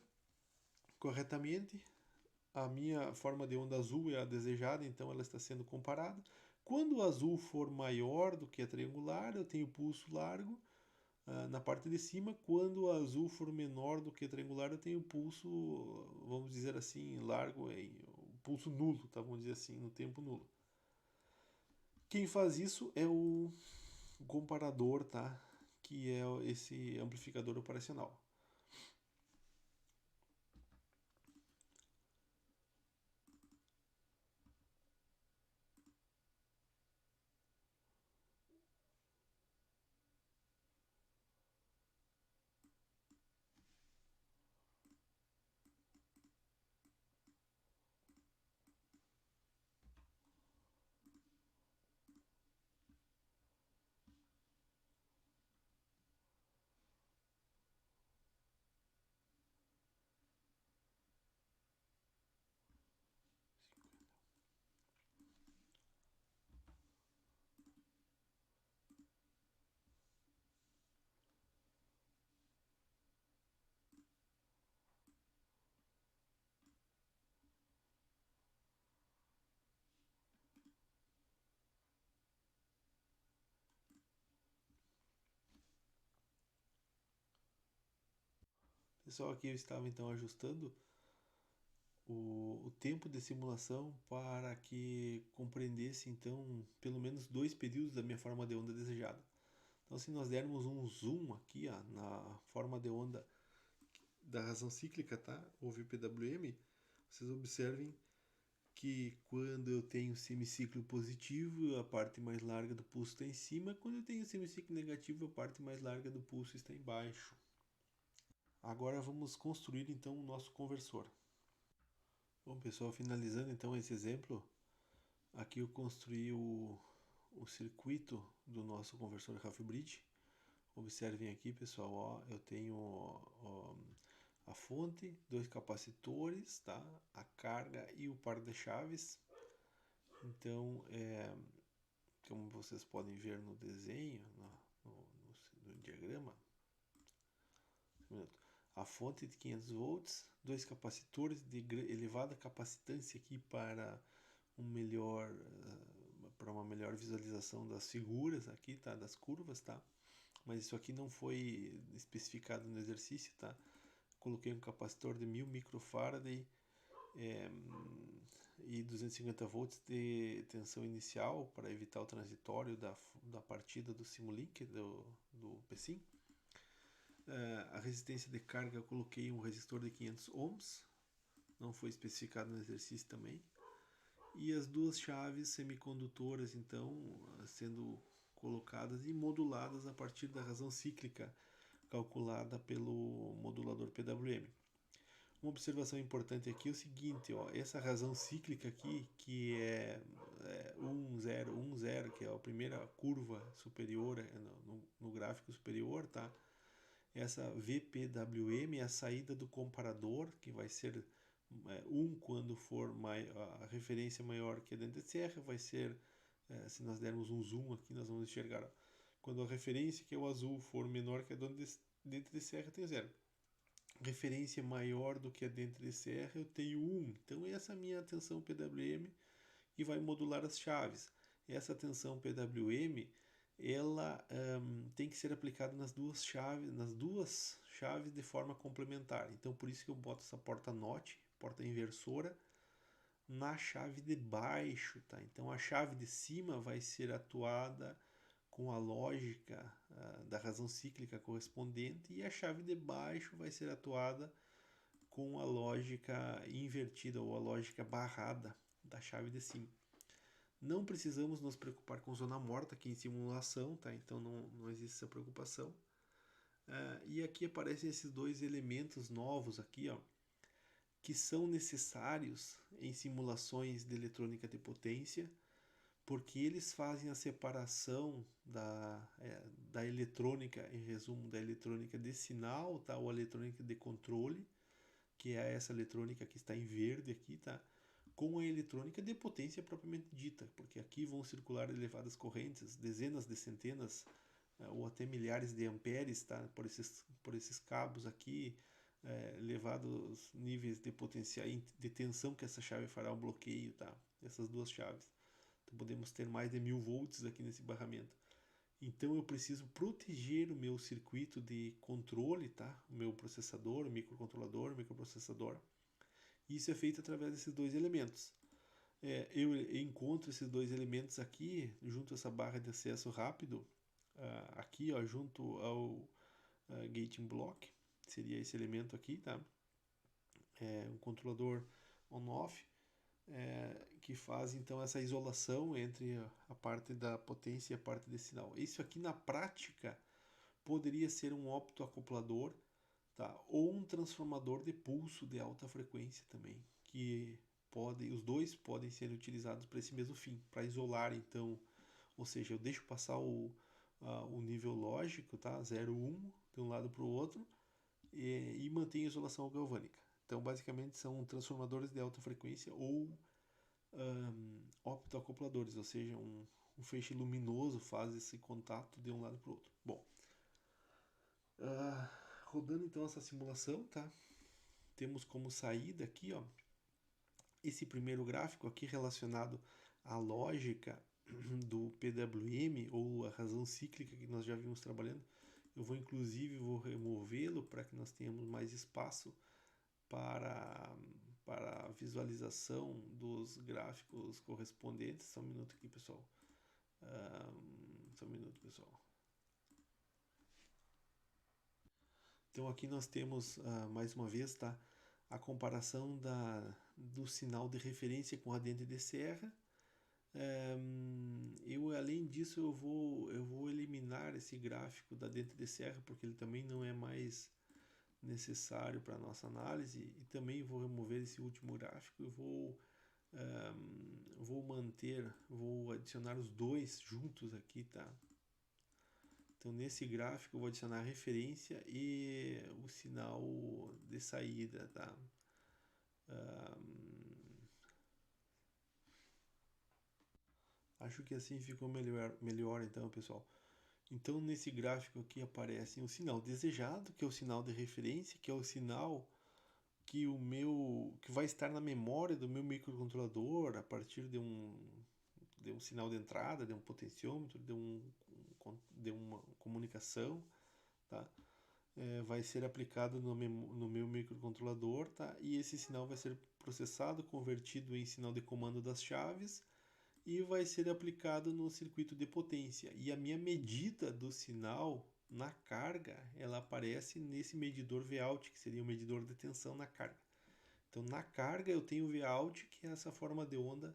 Speaker 1: corretamente, a minha forma de onda azul é a desejada, então ela está sendo comparada. Quando o azul for maior do que a triangular, eu tenho pulso largo na parte de cima. Quando o azul for menor do que a triangular, eu tenho pulso, vamos dizer assim, largo, pulso nulo, tá? Vamos dizer assim, no tempo nulo. Quem faz isso é o comparador, tá? Que é esse amplificador operacional. Pessoal, aqui eu estava então ajustando o tempo de simulação para que compreendesse então pelo menos 2 períodos da minha forma de onda desejada. Então, se nós dermos um zoom aqui na forma de onda da razão cíclica, tá? Ou VPWM, vocês observem que quando eu tenho semiciclo positivo, a parte mais larga do pulso está em cima. Quando eu tenho semiciclo negativo, a parte mais larga do pulso está embaixo. Agora vamos construir então o nosso conversor. Bom, pessoal, finalizando então esse exemplo, aqui eu construí o circuito do nosso conversor half-bridge. Observem aqui, pessoal, ó, eu tenho a fonte, 2 capacitores, tá? A carga e o par de chaves. Então, como vocês podem ver no desenho, no diagrama, a fonte de 500 volts, 2 capacitores de elevada capacitância aqui para para uma melhor visualização das figuras aqui, tá? Das curvas, tá? Mas isso aqui não foi especificado no exercício, tá? Coloquei um capacitor de 1000 microfarad e 250 volts de tensão inicial para evitar o transitório da partida do Simulink, do PSIM. A resistência de carga eu coloquei um resistor de 500 ohms, não foi especificado no exercício também. E as duas chaves semicondutoras, então, sendo colocadas e moduladas a partir da razão cíclica calculada pelo modulador PWM. Uma observação importante aqui é o seguinte, ó, essa razão cíclica aqui, que é 1, 0, 1, 0, que é a primeira curva superior no gráfico superior, tá? Essa VPWM é a saída do comparador, que vai ser 1 quando for a referência maior que a dente de serra, vai ser, se nós dermos um zoom aqui, nós vamos enxergar, ó, quando a referência, que é o azul, for menor que a dente de serra, tem 0. Referência maior do que a dente de serra, eu tenho 1. Então essa é a minha tensão PWM e vai modular as chaves. Essa tensão PWM, ela tem que ser aplicada nas duas chaves de forma complementar. Então por isso que eu boto essa porta NOT, porta inversora, na chave de baixo, tá? Então a chave de cima vai ser atuada com a lógica da razão cíclica correspondente e a chave de baixo vai ser atuada com a lógica invertida ou a lógica barrada da chave de cima. Não precisamos nos preocupar com zona morta aqui em simulação, tá? Então não existe essa preocupação. E aqui aparecem esses dois elementos novos aqui, ó, que são necessários em simulações de eletrônica de potência porque eles fazem a separação da eletrônica, em resumo, da eletrônica de sinal, tá? Ou a eletrônica de controle, que é essa eletrônica que está em verde aqui, tá? Com a eletrônica de potência propriamente dita, porque aqui vão circular elevadas correntes, dezenas de centenas ou até milhares de amperes, tá? Por esses cabos aqui, elevados níveis de potencial de tensão que essa chave fará o bloqueio, tá? Essas duas chaves. Então podemos ter mais de 1000 volts aqui nesse barramento. Então eu preciso proteger o meu circuito de controle, tá? O meu processador, o microcontrolador, o microprocessador. E isso é feito através desses dois elementos. Eu encontro esses dois elementos aqui, junto a essa barra de acesso rápido, aqui ó, junto ao gating block, seria esse elemento aqui, tá? Um controlador on-off, que faz então essa isolação entre a parte da potência e a parte de sinal. Isso aqui na prática poderia ser um optoacoplador, tá? Ou um transformador de pulso de alta frequência também, que os dois podem ser utilizados para esse mesmo fim, para isolar então, ou seja, eu deixo passar o nível lógico, tá? 0, 1, de um lado para o outro, e mantenho a isolação galvânica. Então, basicamente, são transformadores de alta frequência ou optoacopladores, ou seja, um feixe luminoso faz esse contato de um lado para o outro. Bom, rodando então essa simulação, tá? Temos como saída aqui, ó, esse primeiro gráfico aqui relacionado à lógica do PWM ou a razão cíclica que nós já vimos trabalhando. Eu vou inclusive removê-lo para que nós tenhamos mais espaço para a visualização dos gráficos correspondentes. Só um minuto aqui, pessoal. Só um minuto, pessoal. Então aqui nós temos, mais uma vez, tá, a comparação do sinal de referência com a dente de serra. Além disso, eu vou eliminar esse gráfico da dente de serra, porque ele também não é mais necessário para a nossa análise, e também vou remover esse último gráfico e vou adicionar os dois juntos aqui, tá? Então nesse gráfico eu vou adicionar a referência e o sinal de saída, tá? Acho que assim ficou melhor então, pessoal. Então nesse gráfico aqui aparece o sinal desejado, que é o sinal de referência, que é o sinal que vai estar na memória do meu microcontrolador a partir de um sinal de entrada, de um potenciômetro, de uma comunicação, tá? Vai ser aplicado no meu microcontrolador, tá? E esse sinal vai ser processado, convertido em sinal de comando das chaves e vai ser aplicado no circuito de potência. E a minha medida do sinal na carga, ela aparece nesse medidor Vout, que seria o medidor de tensão na carga. Então, na carga eu tenho o Vout, que é essa forma de onda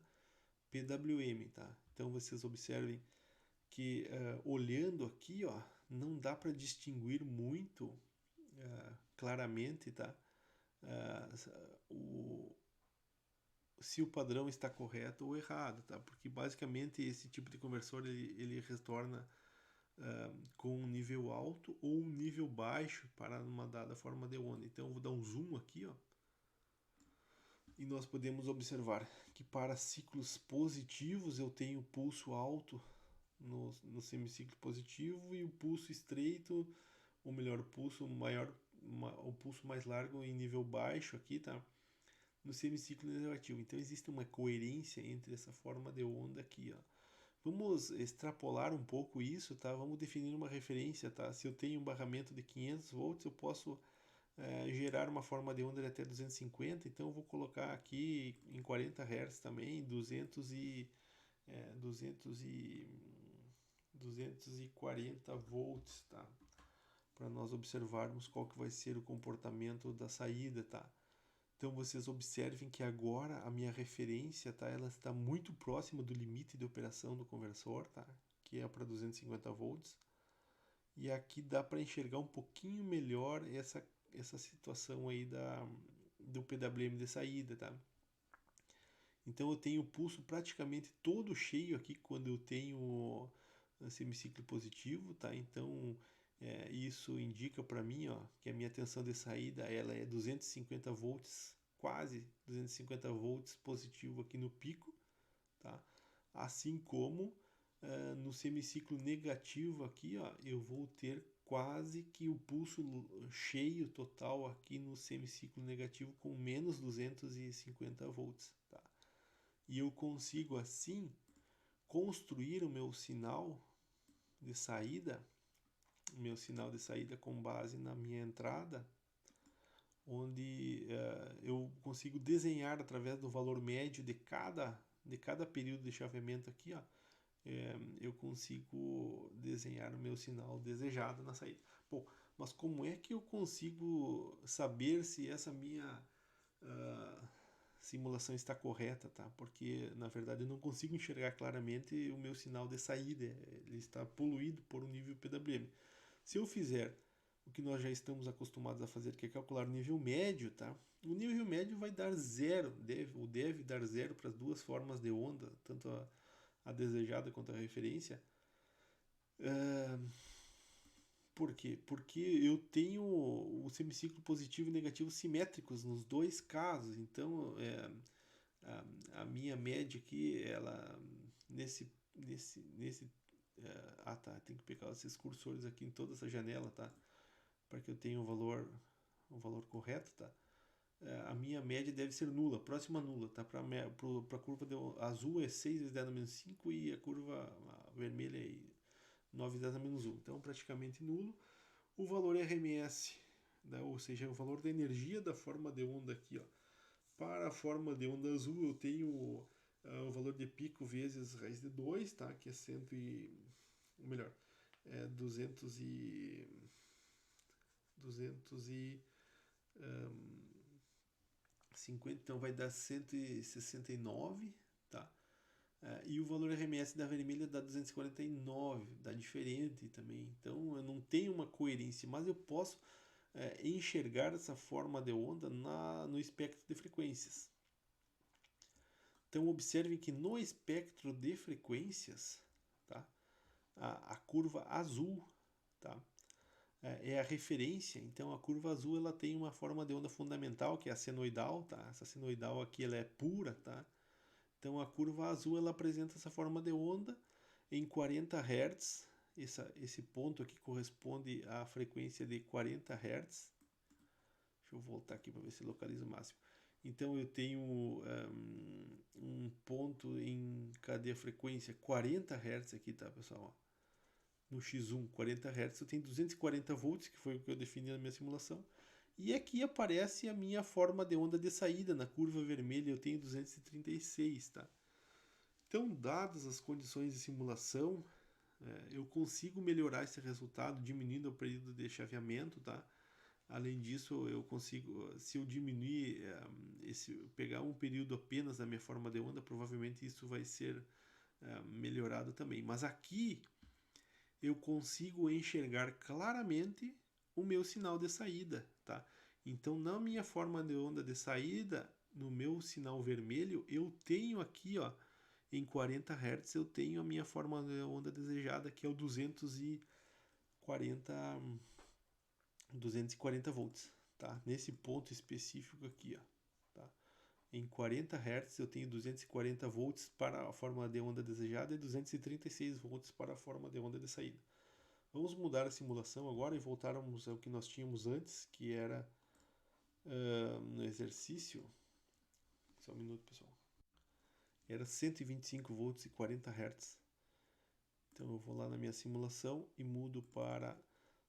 Speaker 1: PWM, tá? Então, vocês observem que olhando aqui, ó, não dá para distinguir muito claramente, tá? Se o padrão está correto ou errado, tá? Porque basicamente esse tipo de conversor ele retorna com um nível alto ou um nível baixo para uma dada forma de onda. Então eu vou dar um zoom aqui, ó, e nós podemos observar que para ciclos positivos eu tenho pulso alto no semiciclo positivo e o pulso estreito, ou melhor, o pulso mais largo em nível baixo aqui, tá? No semiciclo negativo. Então existe uma coerência entre essa forma de onda aqui, ó. Vamos extrapolar um pouco isso, tá? Vamos definir uma referência, tá? Se eu tenho um barramento de 500 volts, eu posso gerar uma forma de onda de até 250, então eu vou colocar aqui em 40 Hz também, 240 volts, tá? Para nós observarmos qual que vai ser o comportamento da saída, tá? Então vocês observem que agora a minha referência, tá? Ela está muito próxima do limite de operação do conversor, tá? Que é para 250 volts. E aqui dá para enxergar um pouquinho melhor essa situação aí do PWM de saída, tá? Então eu tenho o pulso praticamente todo cheio aqui quando eu tenho semiciclo positivo, tá? Então isso indica para mim, ó, que a minha tensão de saída ela é 250 volts, quase 250 volts positivo aqui no pico, tá? Assim como no semiciclo negativo aqui, ó, eu vou ter quase que o pulso cheio total aqui no semiciclo negativo com menos 250 volts, tá? E eu consigo assim construir o meu sinal de saída com base na minha entrada, onde eu consigo desenhar através do valor médio de cada período de chaveamento aqui, ó, eu consigo desenhar o meu sinal desejado na saída. Bom, mas como é que eu consigo saber se essa minha simulação está correta, tá? Porque na verdade eu não consigo enxergar claramente o meu sinal de saída, ele está poluído por um nível PWM. Se eu fizer o que nós já estamos acostumados a fazer, que é calcular o nível médio, tá? O nível médio vai dar zero, deve dar zero para as duas formas de onda, tanto a desejada quanto a referência. Por quê? Porque eu tenho o semiciclo positivo e negativo simétricos nos dois casos. Então, a minha média aqui, ela nesse tá, tem que pegar esses cursores aqui em toda essa janela, tá? Para que eu tenha o valor correto, tá? A minha média deve ser nula, próxima a nula, tá? Para a curva azul é 6 vezes 10 a menos 5 e a curva vermelha é 9 vezes 10 a menos 1. Então, praticamente nulo. O valor RMS, né? Ou seja, o valor da energia da forma de onda aqui, ó. Para a forma de onda azul, eu tenho o valor de pico vezes raiz de 2, tá? Que é 100 e... Ou melhor, 250, então vai dar 169, tá? E o valor RMS da vermelha dá 249, dá diferente também. Então eu não tenho uma coerência, mas eu posso enxergar essa forma de onda no espectro de frequências. Então observem que no espectro de frequências, tá? A curva azul, tá? É a referência. Então a curva azul ela tem uma forma de onda fundamental que é a senoidal, tá? Essa senoidal aqui ela é pura, tá? Então a curva azul ela apresenta essa forma de onda em 40 Hz. Esse ponto aqui corresponde à frequência de 40 Hz. Deixa eu voltar aqui para ver se localiza o máximo. Então eu tenho um ponto em cadeia frequência 40 Hz aqui, tá, pessoal? No X1, 40 Hz, eu tenho 240 volts, que foi o que eu defini na minha simulação. E aqui aparece a minha forma de onda de saída. Na curva vermelha eu tenho 236, tá? Então, dadas as condições de simulação, eu consigo melhorar esse resultado diminuindo o período de chaveamento, tá? Além disso, eu consigo, se eu diminuir, pegar um período apenas da minha forma de onda, provavelmente isso vai ser melhorado também. Mas aqui eu consigo enxergar claramente o meu sinal de saída, tá? Então, na minha forma de onda de saída, no meu sinal vermelho, eu tenho aqui, ó, em 40 Hz, eu tenho a minha forma de onda desejada, que é o 240 volts, tá? Nesse ponto específico aqui, ó, tá? Em 40 Hz eu tenho 240 volts para a forma de onda desejada e 236 volts para a forma de onda de saída. Vamos mudar a simulação agora e voltarmos ao que nós tínhamos antes, que era no exercício. Só um minuto, pessoal. Era 125 volts e 40 Hz. Então eu vou lá na minha simulação e mudo para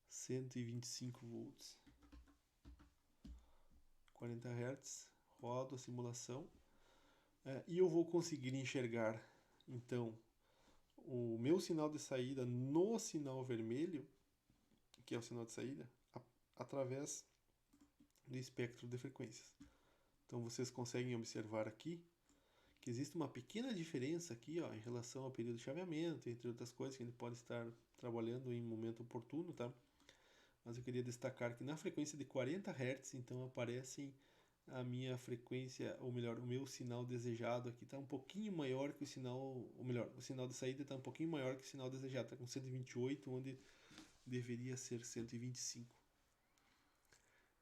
Speaker 1: 125 volts. 40 Hz, rodo a simulação e eu vou conseguir enxergar então o meu sinal de saída no sinal vermelho, que é o sinal de saída, através do espectro de frequências. Então vocês conseguem observar aqui que existe uma pequena diferença aqui, ó, em relação ao período de chaveamento, entre outras coisas que a gente pode estar trabalhando em momento oportuno, tá? Mas eu queria destacar que na frequência de 40 Hz, então aparecem a minha frequência, ou melhor, o meu sinal desejado aqui está um pouquinho maior que o sinal, ou melhor, o sinal de saída está um pouquinho maior que o sinal desejado, está com 128, onde deveria ser 125.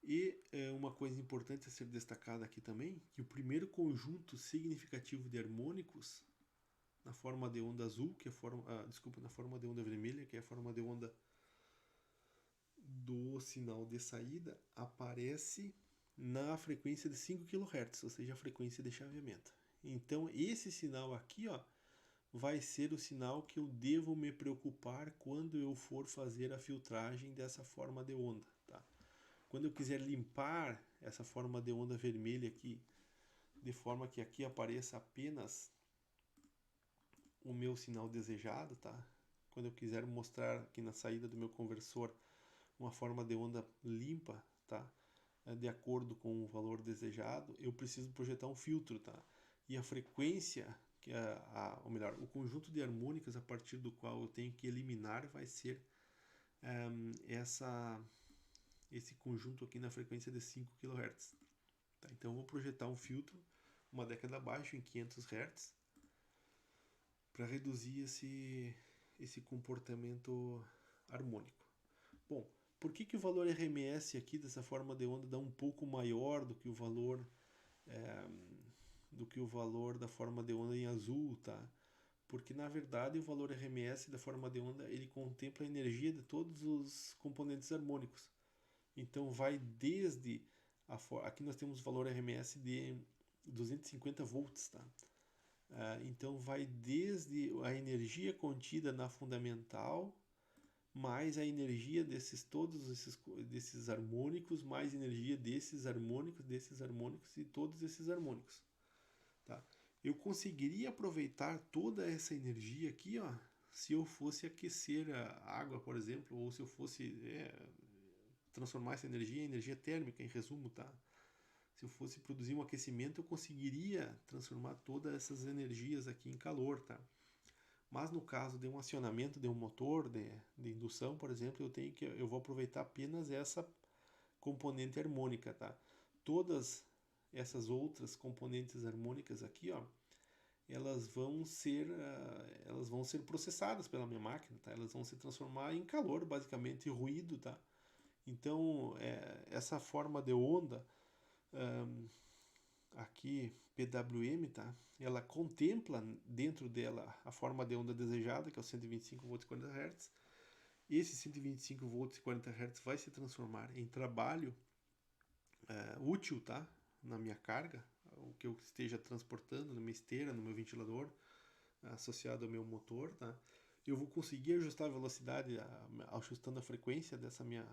Speaker 1: E uma coisa importante a ser destacada aqui também, que o primeiro conjunto significativo de harmônicos na forma de onda azul, que é a forma, na forma de onda vermelha, que é a forma de onda do sinal de saída, aparece na frequência de 5 kHz, ou seja, a frequência de chaveamento. Então, esse sinal aqui, ó, vai ser o sinal que eu devo me preocupar quando eu for fazer a filtragem dessa forma de onda, tá? Quando eu quiser limpar essa forma de onda vermelha aqui, de forma que aqui apareça apenas o meu sinal desejado, tá? Quando eu quiser mostrar aqui na saída do meu conversor uma forma de onda limpa, tá? De acordo com o valor desejado, eu preciso projetar um filtro, tá? E a frequência, que é ou melhor, o conjunto de harmônicas a partir do qual eu tenho que eliminar vai ser esse conjunto aqui na frequência de 5 kHz. Tá? Então eu vou projetar um filtro uma década abaixo em 500 Hz para reduzir esse comportamento harmônico. Bom, por que o valor RMS aqui dessa forma de onda dá um pouco maior do que o valor da forma de onda em azul, tá? Porque na verdade o valor RMS da forma de onda ele contempla a energia de todos os componentes harmônicos. Então vai desde aqui nós temos o valor RMS de 250 volts, tá? Então vai desde a energia contida na fundamental mais a energia desses harmônicos, mais energia desses harmônicos e todos esses harmônicos. Tá? Eu conseguiria aproveitar toda essa energia aqui, ó, se eu fosse aquecer a água, por exemplo, ou se eu fosse transformar essa energia em energia térmica, em resumo, tá? Se eu fosse produzir um aquecimento, eu conseguiria transformar todas essas energias aqui em calor, tá? Mas no caso de um acionamento de um motor de indução, por exemplo, eu vou aproveitar apenas essa componente harmônica, tá? Todas essas outras componentes harmônicas aqui, ó, elas vão ser processadas pela minha máquina, tá? Elas vão se transformar em calor, basicamente, ruído, tá? Então, essa forma de onda aqui, PWM, tá? Ela contempla dentro dela a forma de onda desejada, que é o 125 volts e 40 Hz. Esse 125 volts e 40 Hz vai se transformar em trabalho útil, tá? Na minha carga, o que eu esteja transportando na minha esteira, no meu ventilador, associado ao meu motor, tá? Eu vou conseguir ajustar a velocidade ajustando a frequência dessa minha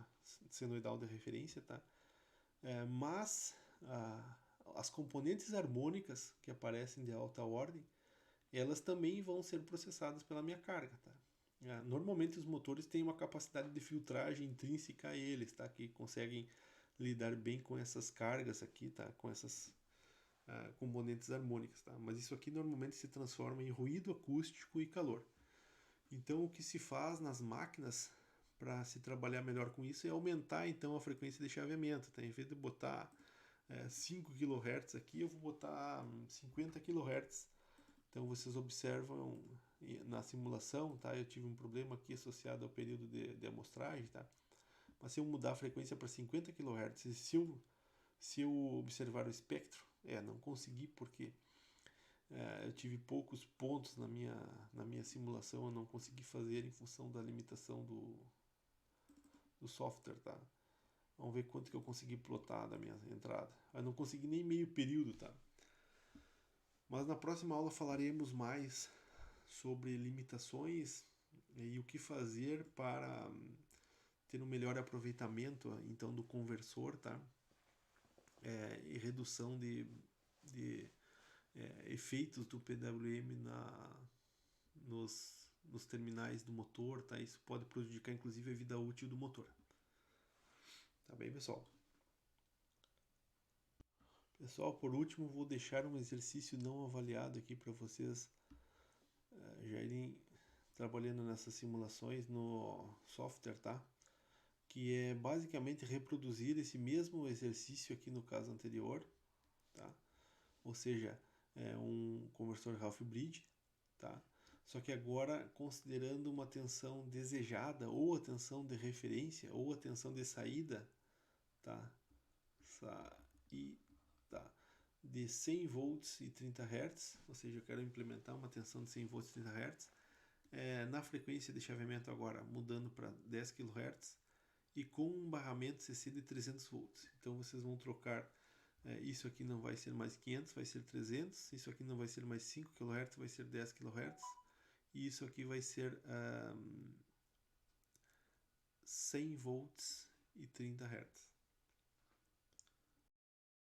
Speaker 1: senoidal de referência, tá? Mas as componentes harmônicas que aparecem de alta ordem, elas também vão ser processadas pela minha carga, tá? Normalmente os motores têm uma capacidade de filtragem intrínseca a eles, tá? Que conseguem lidar bem com essas cargas aqui, tá? Com essas componentes harmônicas, tá? Mas isso aqui normalmente se transforma em ruído acústico e calor. Então o que se faz nas máquinas para se trabalhar melhor com isso é aumentar então a frequência de chaveamento, tá? Em vez de botar 5 kHz aqui, eu vou botar 50 kHz. Então vocês observam na simulação, tá? Eu tive um problema aqui associado ao período de amostragem, tá? Mas se eu mudar a frequência para 50 kHz, se eu observar o espectro, não consegui porque eu tive poucos pontos na minha simulação, eu não consegui fazer em função da limitação do software, tá? Vamos ver quanto que eu consegui plotar da minha entrada. Eu não consegui nem meio período, tá? Mas na próxima aula falaremos mais sobre limitações e o que fazer para ter um melhor aproveitamento então do conversor, tá? E redução de efeitos do PWM nos terminais do motor, tá? Isso pode prejudicar inclusive a vida útil do motor. Tá bem, pessoal? Pessoal, por último, vou deixar um exercício não avaliado aqui para vocês já irem trabalhando nessas simulações no software, tá? Que é basicamente reproduzir esse mesmo exercício aqui no caso anterior, tá? Ou seja, é um conversor half-bridge, tá? Só que agora considerando uma tensão desejada, ou a tensão de referência, ou a tensão de saída, tá? Tá? De 100 volts e 30 Hz, ou seja, eu quero implementar uma tensão de 100 volts e 30 Hz, na frequência de chaveamento agora mudando para 10 kHz e com um barramento CC de 300 volts. Então vocês vão trocar, isso aqui não vai ser mais 500, vai ser 300, isso aqui não vai ser mais 5 kHz, vai ser 10 kHz, e isso aqui vai ser 100 volts e 30 Hz.